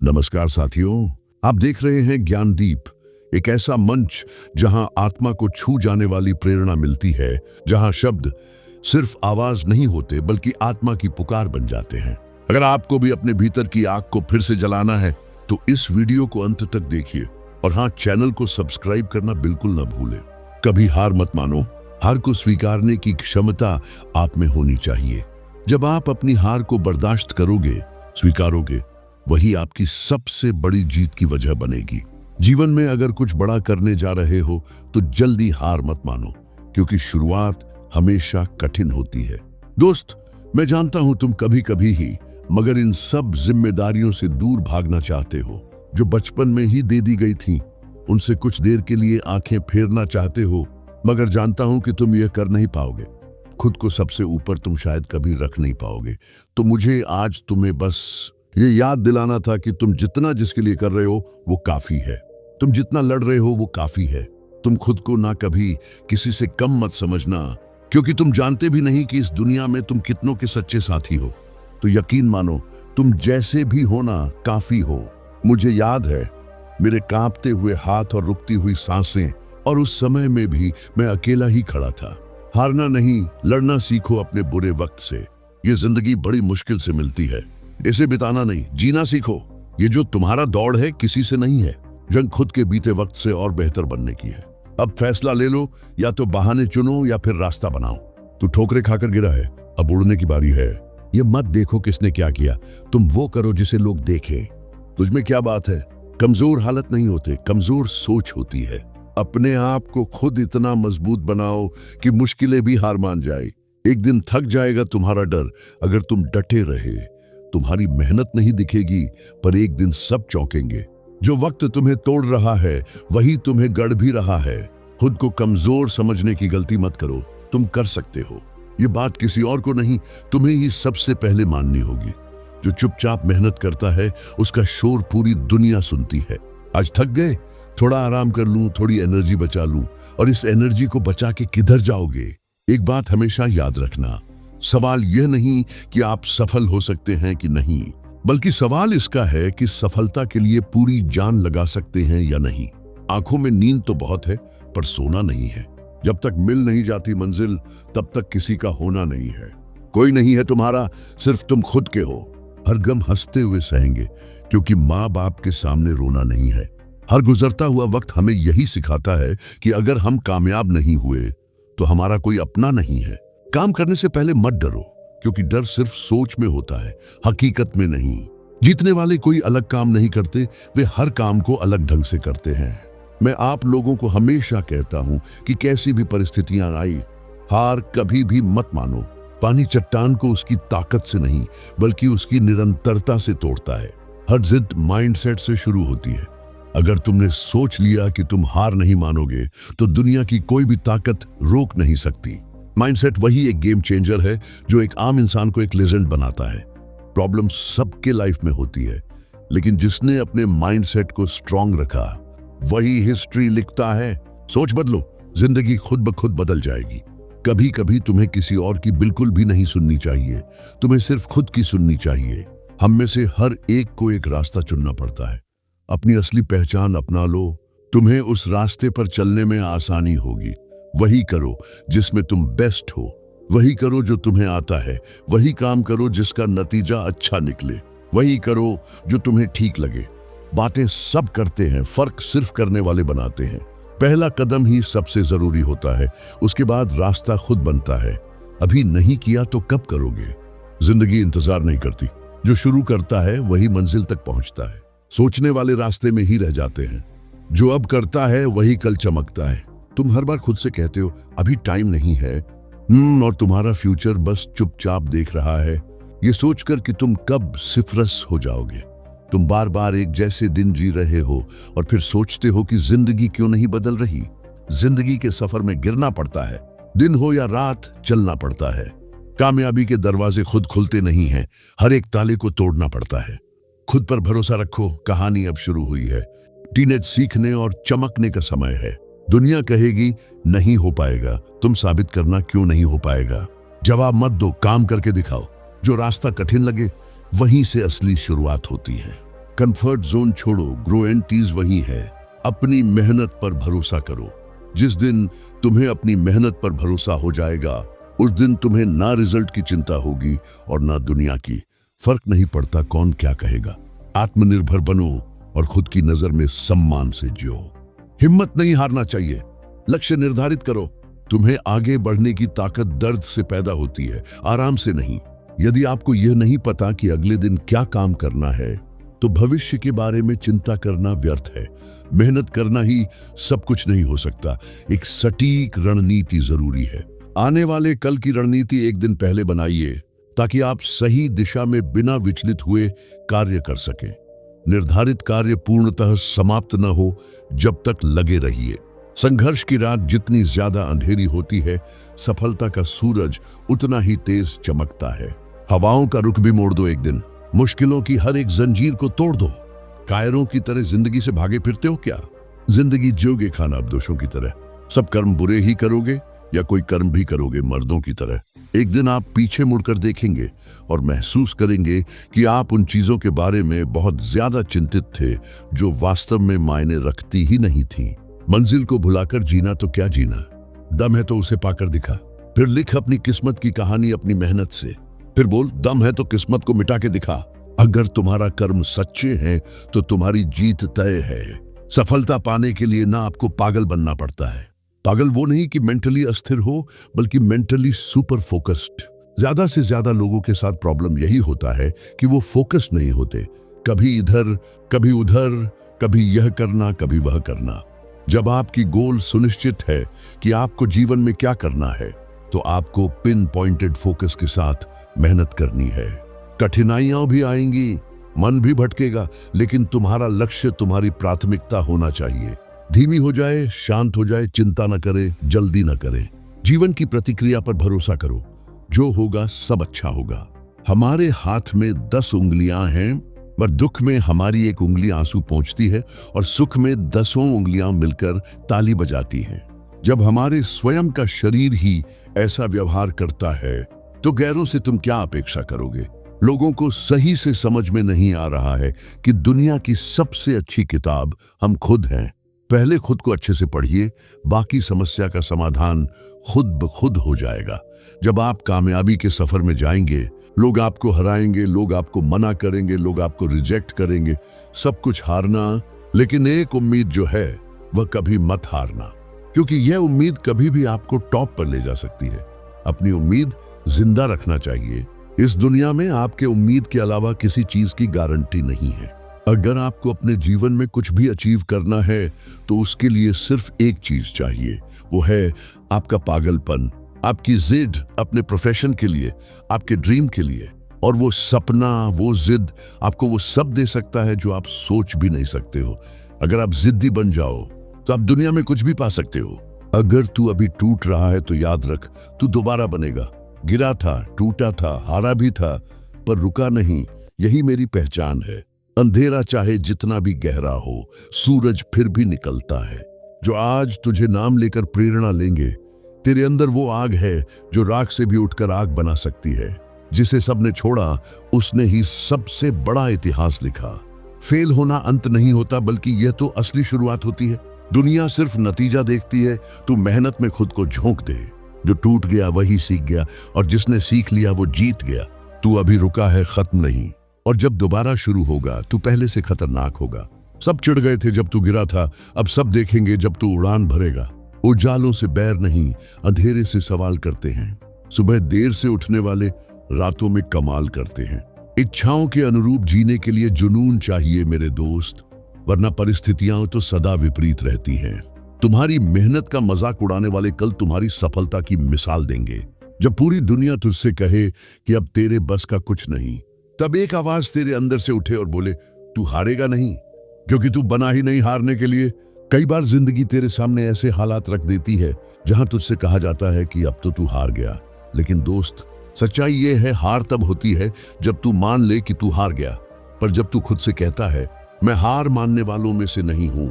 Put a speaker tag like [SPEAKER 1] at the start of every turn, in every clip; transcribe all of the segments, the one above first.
[SPEAKER 1] नमस्कार साथियों, आप देख रहे हैं ज्ञानदीप, एक ऐसा मंच जहां आत्मा को छू जाने वाली प्रेरणा मिलती है, जहां शब्द सिर्फ आवाज नहीं होते बल्कि आत्मा की पुकार बन जाते हैं। अगर आपको भी अपने भीतर की आग को फिर से जलाना है तो इस वीडियो को अंत तक देखिए और हाँ, चैनल को सब्सक्राइब करना बिल्कुल न भूलें। कभी हार मत मानो, हार को स्वीकारने की क्षमता आप में होनी चाहिए। जब आप अपनी हार को बर्दाश्त करोगे, स्वीकारोगे, वही आपकी सबसे बड़ी जीत की वजह बनेगी। जीवन में अगर कुछ बड़ा करने जा रहे हो तो जल्दी हार मत मानो, क्योंकि शुरुआत हमेशा कठिन होती है। दोस्त, मैं जानता हूं तुम कभी कभी ही मगर इन सब जिम्मेदारियों से दूर भागना चाहते हो जो बचपन में ही दे दी गई थी। उनसे कुछ देर के लिए आंखें फेरना चाहते हो, मगर जानता हूं कि तुम यह कर नहीं पाओगे। खुद को सबसे ऊपर तुम शायद कभी रख नहीं पाओगे। तो मुझे आज तुम्हें बस ये याद दिलाना था कि तुम जितना जिसके लिए कर रहे हो वो काफी है। तुम जितना लड़ रहे हो वो काफी है। तुम खुद को ना कभी किसी से कम मत समझना, क्योंकि तुम जानते भी नहीं कि इस दुनिया में तुम कितनों के सच्चे साथी हो। तो यकीन मानो, तुम जैसे भी हो ना, काफी हो। मुझे याद है मेरे कांपते हुए हाथ और रुकती हुई सांसें, और उस समय में भी मैं अकेला ही खड़ा था। हारना नहीं, लड़ना सीखो अपने बुरे वक्त से। ये जिंदगी बड़ी मुश्किल से मिलती है, इसे बिताना नहीं, जीना सीखो। ये जो तुम्हारा दौड़ है किसी से नहीं है, जंग खुद के बीते वक्त से और बेहतर बनने की है। अब फैसला ले लो, या तो बहाने चुनो या फिर रास्ता बनाओ। तू ठोकरे खाकर गिरा है, अब उड़ने की बारी है। ये मत देखो किसने क्या किया, तुम वो करो जिसे लोग देखें। तुझ में क्या बात है? कमजोर हालत नहीं होते, कमजोर सोच होती है। अपने आप को खुद इतना मजबूत बनाओ कि मुश्किलें भी हार मान जाए। एक दिन थक जाएगा तुम्हारा डर, अगर तुम डटे रहे। तुम्हारी मेहनत नहीं दिखेगी, पर एक दिन सब चौंकेंगे। जो वक्त तुम्हें तोड़ रहा है वही तुम्हें गढ़ भी रहा है। खुद को कमजोर समझने की गलती मत करो, तुम कर सकते हो। ये बात किसी और को नहीं, तुम्हें ही सबसे पहले माननी होगी। जो चुपचाप मेहनत करता है उसका शोर पूरी दुनिया सुनती है। आज थक गए, थोड़ा आराम कर लूं, थोड़ी एनर्जी बचा लूं, और इस एनर्जी को बचा के किधर जाओगे? एक बात हमेशा याद रखना, सवाल यह नहीं कि आप सफल हो सकते हैं कि नहीं, बल्कि सवाल इसका है कि सफलता के लिए पूरी जान लगा सकते हैं या नहीं। आंखों में नींद तो बहुत है, पर सोना नहीं है। जब तक मिल नहीं जाती मंजिल, तब तक किसी का होना नहीं है। कोई नहीं है तुम्हारा, सिर्फ तुम खुद के हो। हर गम हंसते हुए सहेंगे, क्योंकि माँ बाप के सामने रोना नहीं है। हर गुजरता हुआ वक्त हमें यही सिखाता है कि अगर हम कामयाब नहीं हुए तो हमारा कोई अपना नहीं है। काम करने से पहले मत डरो, क्योंकि डर सिर्फ सोच में होता है, हकीकत में नहीं। जीतने वाले कोई अलग काम नहीं करते, वे हर काम को अलग ढंग से करते हैं। मैं आप लोगों को हमेशा कहता हूं कि कैसी भी परिस्थितियां आई, हार कभी भी मत मानो। पानी चट्टान को उसकी ताकत से नहीं, बल्कि उसकी निरंतरता से तोड़ता है। हर जिद माइंडसेट से शुरू होती है। अगर तुमने सोच लिया कि तुम हार नहीं मानोगे, तो दुनिया की कोई भी ताकत रोक नहीं सकती। माइंडसेट वही एक गेम चेंजर है जो एक आम इंसान को एक लेजेंड बनाता है। प्रॉब्लम सबके लाइफ में होती है, लेकिन जिसने अपने माइंडसेट को स्ट्रांग रखा वही हिस्ट्री लिखता है। सोच बदलो, जिंदगी खुद ब खुद बदल जाएगी। कभी कभी तुम्हें किसी और की बिल्कुल भी नहीं सुननी चाहिए, तुम्हें सिर्फ खुद की सुननी चाहिए। हम में से हर एक को एक रास्ता चुनना पड़ता है। अपनी असली पहचान अपना लो, तुम्हें उस रास्ते पर चलने में आसानी होगी। वही करो जिसमें तुम बेस्ट हो, वही करो जो तुम्हें आता है, वही काम करो जिसका नतीजा अच्छा निकले, वही करो जो तुम्हें ठीक लगे। बातें सब करते हैं, फर्क सिर्फ करने वाले बनाते हैं। पहला कदम ही सबसे जरूरी होता है, उसके बाद रास्ता खुद बनता है। अभी नहीं किया तो कब करोगे? जिंदगी इंतजार नहीं करती, जो शुरू करता है वही मंजिल तक पहुंचता है। सोचने वाले रास्ते में ही रह जाते हैं, जो अब करता है वही कल चमकता है। तुम हर बार खुद से कहते हो अभी टाइम नहीं है, और तुम्हारा फ्यूचर बस चुपचाप देख रहा है, ये सोचकर कि तुम कब सिफरस हो जाओगे। तुम बार बार एक जैसे दिन जी रहे हो और फिर सोचते हो कि जिंदगी क्यों नहीं बदल रही। जिंदगी के सफर में गिरना पड़ता है, दिन हो या रात चलना पड़ता है। कामयाबी के दरवाजे खुद खुलते नहीं हैं, हर एक ताले को तोड़ना पड़ता है। खुद पर भरोसा रखो, कहानी अब शुरू हुई है। टीनेज सीखने और चमकने का समय है। दुनिया कहेगी नहीं हो पाएगा, तुम साबित करना क्यों नहीं हो पाएगा। जवाब मत दो, काम करके दिखाओ। जो रास्ता कठिन लगे वहीं से असली शुरुआत होती है। कंफर्ट जोन छोड़ो, ग्रो एंड टीज वही है। अपनी मेहनत पर भरोसा करो। जिस दिन तुम्हें अपनी मेहनत पर भरोसा हो जाएगा, उस दिन तुम्हें ना रिजल्ट की चिंता होगी और ना दुनिया की। फर्क नहीं पड़ता कौन क्या कहेगा। आत्मनिर्भर बनो और खुद की नजर में सम्मान से जियो। हिम्मत नहीं हारना चाहिए। लक्ष्य निर्धारित करो। तुम्हें आगे बढ़ने की ताकत दर्द से पैदा होती है, आराम से नहीं। यदि आपको यह नहीं पता कि अगले दिन क्या काम करना है, तो भविष्य के बारे में चिंता करना व्यर्थ है। मेहनत करना ही सब कुछ नहीं हो सकता, एक सटीक रणनीति जरूरी है। आने वाले कल की रणनीति एक दिन पहले बनाइए, ताकि आप सही दिशा में बिना विचलित हुए कार्य कर सकें। निर्धारित कार्य पूर्णतः समाप्त न हो जब तक लगे रहिए। संघर्ष की रात जितनी ज्यादा अंधेरी होती है, सफलता का सूरज उतना ही तेज चमकता है। हवाओं का रुख भी मोड़ दो एक दिन। मुश्किलों की हर एक जंजीर को तोड़ दो। कायरों की तरह जिंदगी से भागे फिरते हो क्या? जिंदगी जियोगे खाना दोषों की तरह। सब कर्म बुरे ही करोगे या कोई कर्म भी करोगे मर्दों की तरह। एक दिन आप पीछे मुड़कर देखेंगे और महसूस करेंगे कि आप उन चीजों के बारे में बहुत ज्यादा चिंतित थे जो वास्तव में मायने रखती ही नहीं थी। मंजिल को भुलाकर जीना तो क्या जीना, दम है तो उसे पाकर दिखा। फिर लिख अपनी किस्मत की कहानी अपनी मेहनत से। फिर बोल, दम है तो किस्मत को मिटा के दिखा। अगर तुम्हारा कर्म सच्चे हैं तो तुम्हारी जीत तय है। सफलता पाने के लिए ना आपको पागल बनना पड़ता है। पागल वो नहीं कि मेंटली अस्थिर हो, बल्कि मेंटली सुपर फोकस्ड। ज्यादा से ज्यादा लोगों के साथ प्रॉब्लम यही होता है कि वो फोकस नहीं होते। कभी इधर, कभी उधर, कभी यह करना, कभी वह करना। जब आपकी गोल सुनिश्चित है कि आपको जीवन में क्या करना है, तो आपको पिन पॉइंटेड फोकस के साथ मेहनत करनी है। कठिनाइयां भी आएंगी, मन भी भटकेगा, लेकिन तुम्हारा लक्ष्य, तुम्हारी प्राथमिकता होना चाहिए। धीमी हो जाए, शांत हो जाए, चिंता न करे, जल्दी न करे। जीवन की प्रतिक्रिया पर भरोसा करो। जो होगा सब अच्छा होगा। हमारे हाथ में 10 उंगलियां हैं, पर दुख में हमारी एक उंगली आंसू पोंछती है और सुख में 10 उंगलियां मिलकर ताली बजाती हैं। जब हमारे स्वयं का शरीर ही ऐसा व्यवहार करता है, तो गैरों से तुम क्या अपेक्षा करोगे? लोगों को सही से समझ में नहीं आ रहा है कि दुनिया की सबसे अच्छी किताब हम खुद हैं। पहले खुद को अच्छे से पढ़िए, बाकी समस्या का समाधान खुद ब खुद हो जाएगा। जब आप कामयाबी के सफर में जाएंगे, लोग आपको हराएंगे, लोग आपको मना करेंगे, लोग आपको रिजेक्ट करेंगे, सब कुछ हारना। लेकिन एक उम्मीद जो है, वह कभी मत हारना, क्योंकि यह उम्मीद कभी भी आपको टॉप पर ले जा सकती है। अपनी उम्मीद जिंदा रखना चाहिए। इस दुनिया में आपके उम्मीद के अलावा किसी चीज की गारंटी नहीं है। अगर आपको अपने जीवन में कुछ भी अचीव करना है, तो उसके लिए सिर्फ एक चीज चाहिए, वो है आपका पागलपन, आपकी जिद अपने प्रोफेशन के लिए, आपके ड्रीम के लिए। और वो सपना, वो जिद आपको वो सब दे सकता है जो आप सोच भी नहीं सकते हो। अगर आप जिद्दी बन जाओ, तो आप दुनिया में कुछ भी पा सकते हो। अगर तू अभी टूट रहा है, तो याद रख, तू दोबारा बनेगा। गिरा था, टूटा था, हारा भी था, पर रुका नहीं। यही मेरी पहचान है। अंधेरा चाहे जितना भी गहरा हो, सूरज फिर भी निकलता है। जो आज तुझे नाम लेकर प्रेरणा लेंगे, तेरे अंदर वो आग है जो राख से भी उठकर आग बना सकती है। जिसे सबने छोड़ा, उसने ही सबसे बड़ा इतिहास लिखा। फेल होना अंत नहीं होता, बल्कि यह तो असली शुरुआत होती है। दुनिया सिर्फ नतीजा देखती है, तू मेहनत में खुद को झोंक दे। जो टूट गया वही सीख गया, और जिसने सीख लिया वो जीत गया। तू अभी रुका है, खत्म नहीं। और जब दोबारा शुरू होगा, तू पहले से खतरनाक होगा। सब चिढ़ गए थे जब तू गिरा था, अब सब देखेंगे जब तू उड़ान भरेगा। उजालों से बैर नहीं, अंधेरे से सवाल करते हैं। सुबह देर से उठने वाले रातों में कमाल करते हैं। इच्छाओं के अनुरूप जीने के लिए जुनून चाहिए मेरे दोस्त, वरना परिस्थितियां तो सदा विपरीत रहती हैं। तुम्हारी मेहनत का मजाक उड़ाने वाले कल तुम्हारी सफलता की मिसाल देंगे। जब पूरी दुनिया तुझसे कहे कि अब तेरे बस का कुछ नहीं, तब एक आवाज तेरे अंदर से उठे और बोले, तू हारेगा नहीं, क्योंकि तू बना ही नहीं हारने के लिए। कई बार जिंदगी तेरे सामने ऐसे हालात रख देती है जहां तुझसे कहा जाता है कि अब तो तू हार गया। लेकिन दोस्त, सच्चाई ये है, हार तब होती है जब तू मान ले कि तू हार गया। पर जब तू खुद से कहता है मैं हार मानने वालों में से नहीं हूं,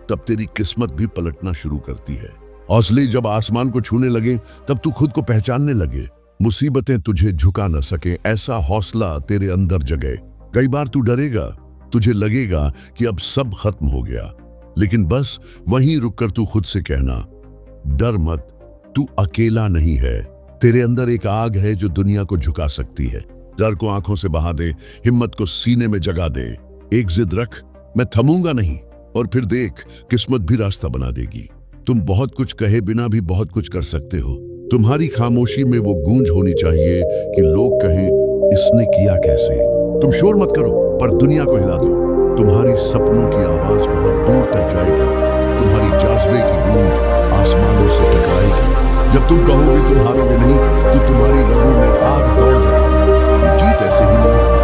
[SPEAKER 1] तब तेरी किस्मत भी पलटना शुरू करती है। हौसले जब आसमान को छूने लगे, तब तू खुद को पहचानने लगे। मुसीबतें तुझे झुका न सके, ऐसा हौसला तेरे अंदर जगे। कई बार तू डरेगा, तुझे लगेगा कि अब सब खत्म हो गया, लेकिन बस वहीं रुककर तू खुद से कहना, डर मत, तू अकेला नहीं है। तेरे अंदर एक आग है जो दुनिया को झुका सकती है। डर को आंखों से बहा दे, हिम्मत को सीने में जगा दे। एक जिद रख, मैं थमूंगा नहीं, और फिर देख किस्मत भी रास्ता बना देगी। तुम बहुत कुछ कहे बिना भी बहुत कुछ कर सकते हो। तुम्हारी खामोशी में वो गूंज होनी चाहिए कि लोग कहें, इसने किया कैसे। तुम शोर मत करो, पर दुनिया को हिला दो। तुम्हारी सपनों की आवाज बहुत दूर तक जाएगी। तुम्हारी जाज़्बे की गूंज आसमानों से टकराएगी। जब तुम कहोगे तुम हारोगे नहीं, तो तुम्हारी रगों में आग दौड़ जाएगी। ये जीत ऐसे ही नहीं होती।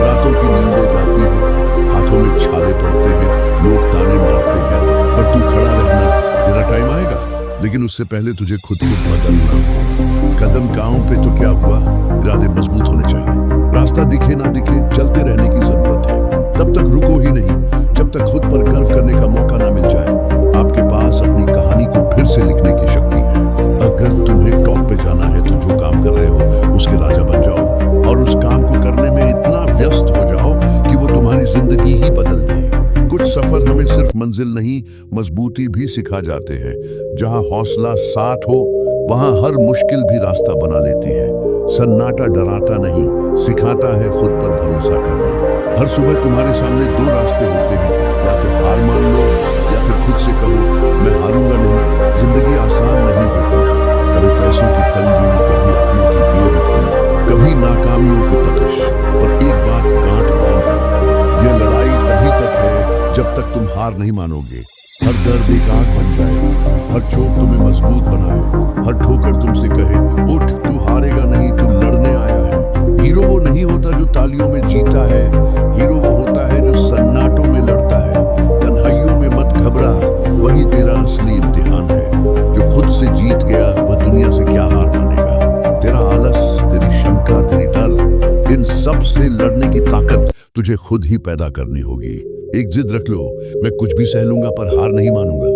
[SPEAKER 1] रातों की नींदें जाती हैं, हाथों में छाले पड़ते हैं, लोग ताने मारते हैं, पर तू खड़ा रहना। तेरा टाइम आएगा, लेकिन उससे पहले तुझे खुद को बदलना हो। कदम पांव पे तो क्या हुआ, इरादे मजबूत होने चाहिए। रास्ता दिखे ना दिखे, चलते रहने की जरूरत है। तब तक रुको ही नहीं जब तक खुद पर गर्व करने का मौका ना मिल जाए। आपके पास अपनी कहानी को फिर से लिखने की शक्ति है। अगर तुम्हें टॉप पे जाना है तो जो काम कर रहे हो उसके राजा बन जाओ, और उस काम को करने में इतना व्यस्त हो जाओ कि वो तुम्हारी जिंदगी ही बदल दे। कुछ सफर हमें सिर्फ मंजिल नहीं, मजबूती भी सिखा जाते हैं। जहां हौसला साथ हो, वहां हर मुश्किल भी रास्ता बना लेती है। सन्नाटा डराता नहीं, सिखाता है खुद पर भरोसा करना। हर सुबह तुम्हारे सामने दो रास्ते होते हैं, या तो हार मान लो, या फिर खुद से कहो, मैं हारूंगा नहीं। जिंदगी आसान नहीं होती। कभी पैसों की तंगी, कभी अपनों की बेरुखी, कभी नाकामियों की तपिश। पर एक बात गांठ बांध लो, ये लड़ाई तभी तक है जब तक तुम हार नहीं मानोगे। हर दर्द एक आग बन जाए, हर चोट तुम्हें मजबूत बनाए, हर ठोकर तुमसे कहे, उठ, तू हारेगा नहीं, तू लड़ने आया है। हीरो वो नहीं होता जो तालियों में जीता है, हीरो वो होता है जो सन्नाटों में लड़ता है। तन्हाइयों में मत घबरा, वही तेरा असली इम्तिहान है। जो खुद से जीत गया वह दुनिया से क्या हार मानेगा। तेरा आलस, तेरी शंका, तेरी डर, इन सब से लड़ने की ताकत तुझे खुद ही पैदा करनी होगी। एक जिद रख लो, मैं कुछ भी सह लूंगा पर हार नहीं मानूंगा।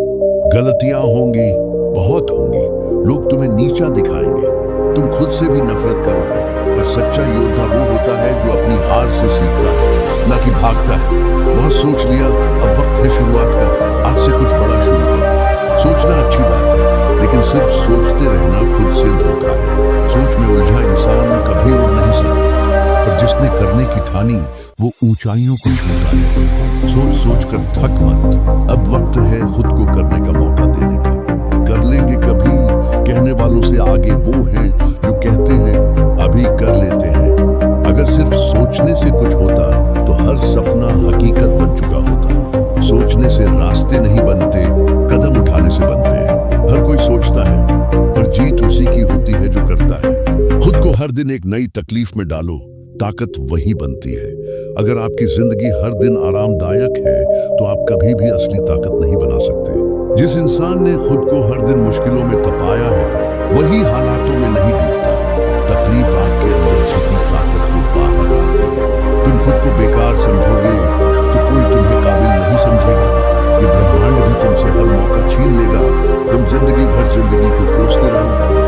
[SPEAKER 1] गलतियां होंगी, बहुत होंगी, लोग तुम्हें नीचा दिखाएंगे, तुम खुद से भी नफरत करोगे, पर सच्चा योद्धा वो होता है जो अपनी हार से सीखता है, ना कि भागता है। बहुत सोच लिया, अब वक्त है शुरुआत का। आज से कुछ बड़ा शुरू करो। सोचना अच्छी बात है, लेकिन सिर्फ सोचते रहना खुद से धोखा है। सोच में उलझा इंसान कभी उड़ नहीं सकता, पर जिसने करने की ठानी वो ऊंचाइयों को छूता है। सोच सोच कर थक मत, अब वक्त है खुद को करने का मौका देने का। कर लेंगे कभी कहने वालों से आगे वो हैं जो कहते हैं अभी कर लेते हैं। अगर सिर्फ सोचने से कुछ होता तो हर सपना हकीकत बन चुका होता। सोचने से रास्ते नहीं बनते, कदम उठाने से बनते हैं। हर कोई सोचता है, पर जीत उसी की होती है जो करता है। खुद को हर दिन एक नई तकलीफ में डालो, ताकत वही बनती है। अगर आपकी जिंदगी हर दिन आरामदायक है तो आप कभी भी असली ताकत नहीं बना सकते। जिस इंसान ने खुद को हर दिन मुश्किलों में तपाया है वही हालातों में नहीं डूबता। तकलीफ आपके अंदर छिपी ताकत को बाहर लाती है। तुम खुद को बेकार समझोगे तो कोई तुम्हें काबिल नहीं समझेगा। ये ब्रह्मांड भी तुमसे हर मौका छीन लेगा। तुम जिंदगी भर जिंदगी को कोसते रहो।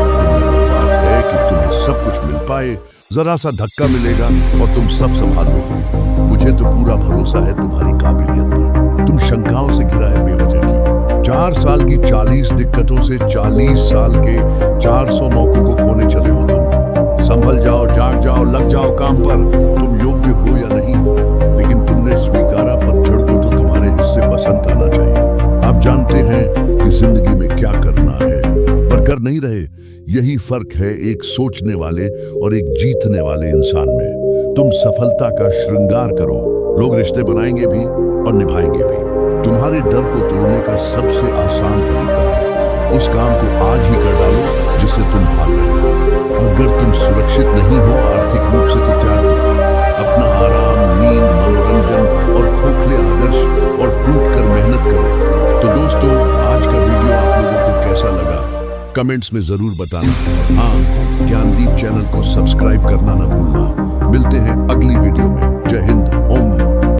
[SPEAKER 1] बात है कि तुम्हें सब कुछ मिल पाए, जरा सा धक्का मिलेगा और तुम सब संभाल लोगे। मुझे तो पूरा भरोसा है तुम्हारी काबिलियत पर। तुम शंकाओं से घिरा है बेवजह की। 4 साल की 40 दिक्कतों से 40 साल के 400 मौकों को खोने चले हो तुम। संभल जाओ, जाग जाओ, लग जाओ काम पर। तुम योग्य हो या नहीं, लेकिन तुमने स्वीकारा पतझड़ को तो तुम्हारे हिस्से बसंत आना चाहिए। आप जानते हैं कि जिंदगी में क्या करना है, पर कर नहीं रहे। यही फर्क है एक सोचने वाले और एक जीतने वाले इंसान में। तुम सफलता का श्रृंगार करो, लोग रिश्ते बनाएंगे भी और निभाएंगे भी। तुम्हारे डर को तोड़ने का सबसे आसान तरीका है उस काम को आज ही कर डालो जिससे तुम भाग रहे हो। अगर तुम सुरक्षित नहीं हो आर्थिक रूप से तो त्याग दो अपना आराम, नींद, मनोरंजन और खोखले आदर्श और टूट कर मेहनत करो। तो दोस्तों, आज का वीडियो आप लोगों को कैसा लगा कमेंट्स में जरूर बताना। हाँ, ज्ञानदीप चैनल को सब्सक्राइब करना ना भूलना। मिलते हैं अगली वीडियो में। जय हिंद।